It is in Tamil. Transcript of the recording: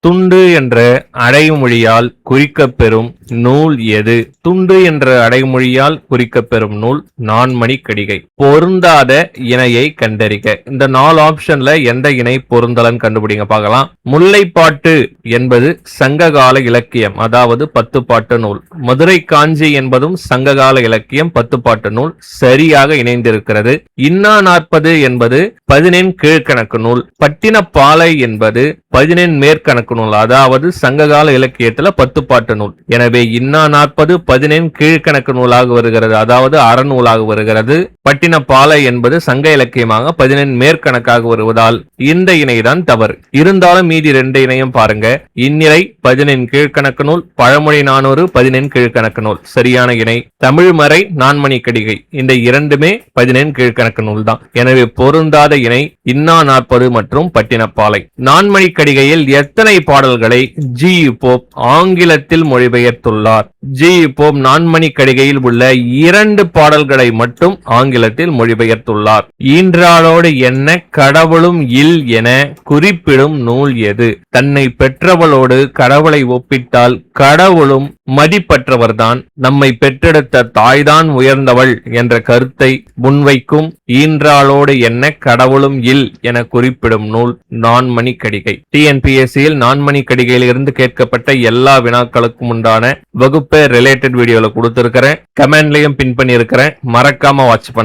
துண்டு என்ற அடைமொழியால் குறிக்கப்பெறும் நூல் எது? துண்டு என்ற அடைமொழியால் குறிக்கப்பெறும் நூல் நான்மணிக்கடிகை. பொருந்தாத இணையை கண்டறிக. இந்த 4 ஆப்ஷன்ல எந்த இணை பொருந்தலன்னு கண்டுபிடிங்க பார்க்கலாம். முல்லைப்பாட்டு என்பது சங்ககால இலக்கியம், அதாவது 10 பாட்டு நூல். மதுரை காஞ்சி என்பதும் சங்ககால இலக்கியம், 10 பாட்டு நூல். சரியாக இணைந்திருக்கிறது. இன்னா 40 என்பது 14 கீழ்கணக்கு நூல். பட்டினப்பாலை என்பது 14 மேற்கணக்கு நூல், அதாவது சங்ககால இலக்கியத்துல 10 பாட்டு நூல். எனவே இன்னா 40 14 கீழ்கணக்கு நூலாக வருகிறது, அதாவது அறநூலாக வருகிறது. பட்டினப்பாலை என்பது சங்க இலக்கியமாக 14 மேற்கணக்காக வருவதால் இந்த இணைதான் தவறு. இருந்தாலும் மீதி 2 இணையும் பாருங்க. இந்நிலை 14 கீழ்கணக்கு நூல், பழமொழி 400 14 கீழ்கணக்கு நூல். சரியான இணை. தமிழ்மறை நான்மணிக்கடிகை, இந்த இரண்டுமே 14 கீழ்கணக்கு நூல் தான். எனவே பொருந்தாத இணை இன்னா 40 மற்றும் பட்டினப்பாலை. நான்மணிக்கடிகையில் எத்தனை பாடல்களை ஜி போப் ஆங்கிலத்தில் மொழிபெயர்த்துள்ளார்? ஜி போப் நான்மணிக்கடிகையில் உள்ள 2 பாடல்களை மட்டும் ஆங்கிலத்தில் மொழிபெயர்த்துள்ளார். ஈன்றாளோடு என்ன கடவுளும் இல் என குறிப்பிடும் நூல் எது? தன்னை பெற்றவளோடு கடவுளை ஒப்பிட்டால் கடவுளும் மதிப்பற்றவர்தான், நம்மை பெற்றெடுத்த தாய்தான் உயர்ந்தவள் என்ற கருத்தை முன்வைக்கும் ஈன்றாளோடு என்ன கடவுளும் இல் என குறிப்பிடும் நூல் நான்மணிக்கடிகை. டிஎன்பிஎஸ்சியில் நான்மணிக்கடிகையில் இருந்து கேட்கப்பட்ட எல்லா வினாக்களுக்கும் உண்டான வகுப்பை ரிலேட்டட் வீடியோல கொடுத்திருக்கிறேன். கமெண்ட்லயும் பின் பண்ணி இருக்கிறேன். மறக்காம வாட்ச் பண்ணுங்க.